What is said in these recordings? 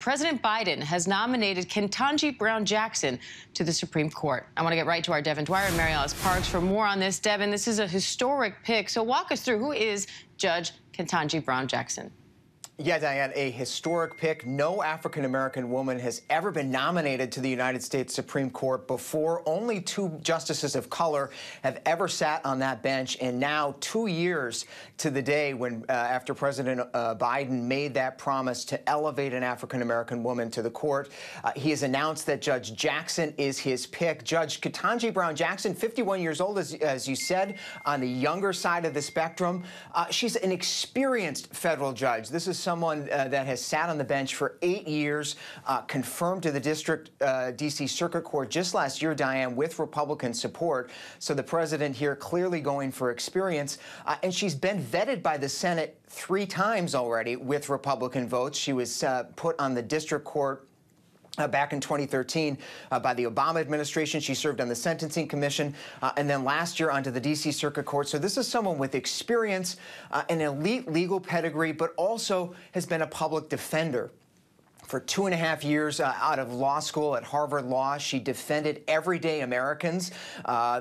President Biden has nominated Ketanji Brown Jackson to the Supreme Court. I want to get right to our Devin Dwyer and MaryAlice Parks for more on this. Devin, this is a historic pick, so walk us through who is Judge Ketanji Brown Jackson. Yeah, Diane, a historic pick. No African-American woman has ever been nominated to the United States Supreme Court before. Only 2 justices of color have ever sat on that bench. And now, 2 years to the day when, after President Biden made that promise to elevate an African-American woman to the court, he has announced that Judge Jackson is his pick. Judge Ketanji Brown Jackson, 51 years old, as you said, on the younger side of the spectrum. She's an experienced federal judge. This is someone that has sat on the bench for 8 years, confirmed to the District D.C. Circuit Court just last year, Diane, with Republican support. So the president here clearly going for experience. And she's been vetted by the Senate 3 times already with Republican votes. She was put on the district court back in 2013 by the Obama administration. She served on the Sentencing Commission, and then last year onto the D.C. Circuit Court. So this is someone with experience, an elite legal pedigree, but also has been a public defender. For 2.5 years out of law school at Harvard Law, she defended everyday Americans,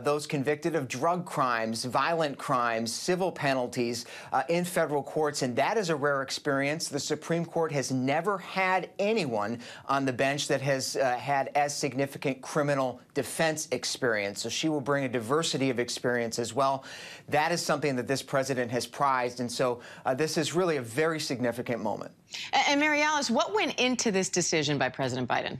those convicted of drug crimes, violent crimes, civil penalties in federal courts, and that is a rare experience. The Supreme Court has never had anyone on the bench that has had as significant criminal defense experience, so she will bring a diversity of experience as well. That is something that this president has prized, and so this is really a very significant moment. And MaryAlice, what went into this decision by President Biden?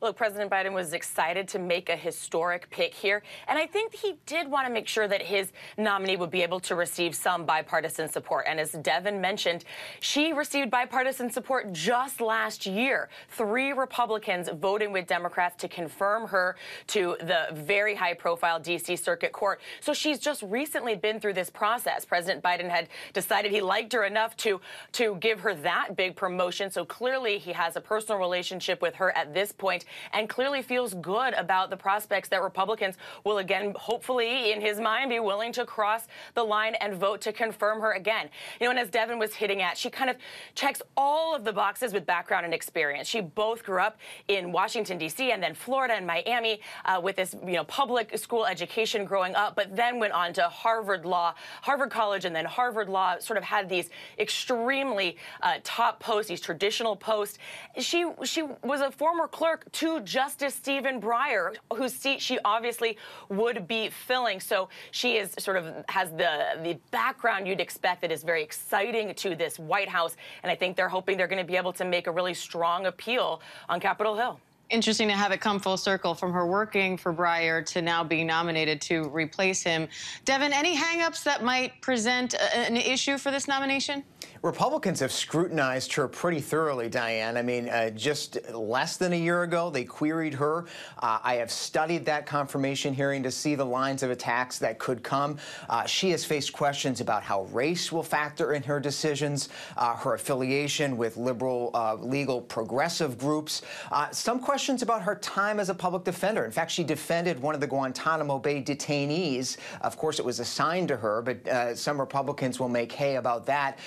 Look, President Biden was excited to make a historic pick here, and I think he did want to make sure that his nominee would be able to receive some bipartisan support. And as Devin mentioned, she received bipartisan support just last year. 3 Republicans voting with Democrats to confirm her to the very high-profile D.C. Circuit Court. So she's just recently been through this process. President Biden had decided he liked her enough to give her that big promotion. So clearly he has a personal relationship with her at this point, and clearly feels good about the prospects that Republicans will again, hopefully, in his mind, be willing to cross the line and vote to confirm her again. You know, and as Devin was hitting at, she kind of checks all of the boxes with background and experience. She both grew up in Washington, D.C., and then Florida and Miami with this, public school education growing up, but then went on to Harvard College, and then Harvard Law, sort of had these extremely top posts, these traditional posts. She was a former clerk to Justice Stephen Breyer, whose seat she obviously would be filling. So she is has the background you'd expect that is very exciting to this White House. And I think they're hoping they're going to be able to make a really strong appeal on Capitol Hill. Interesting to have it come full circle from her working for Breyer to now being nominated to replace him. Devin, any hang-ups that might present an issue for this nomination? Republicans have scrutinized her pretty thoroughly, Diane. I mean, just less than a year ago, they queried her. I have studied that confirmation hearing to see the lines of attacks that could come. She has faced questions about how race will factor in her decisions, her affiliation with liberal, legal, progressive groups, some questions about her time as a public defender. In fact, she defended one of the Guantanamo Bay detainees. Of course, it was assigned to her, but some Republicans will make hay about that.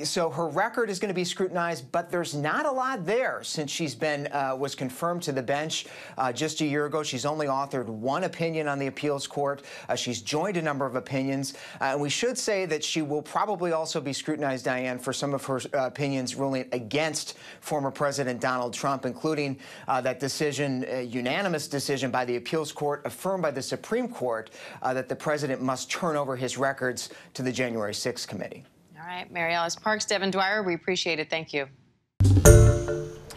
So her record is going to be scrutinized, but there's not a lot there since she's been was confirmed to the bench just a year ago. She's only authored 1 opinion on the appeals court. She's joined a number of opinions. And we should say that she will probably also be scrutinized, Diane, for some of her opinions ruling against former President Donald Trump, including that decision, unanimous decision by the appeals court, affirmed by the Supreme Court, that the president must turn over his records to the January 6th committee. All right, MaryAlice Parks, Devin Dwyer, we appreciate it. Thank you.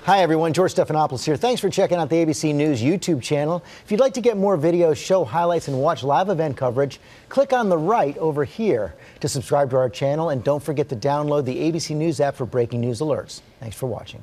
Hi, everyone. George Stephanopoulos here. Thanks for checking out the ABC News YouTube channel. If you'd like to get more videos, show highlights, and watch live event coverage, click on the right over here to subscribe to our channel. And don't forget to download the ABC News app for breaking news alerts. Thanks for watching.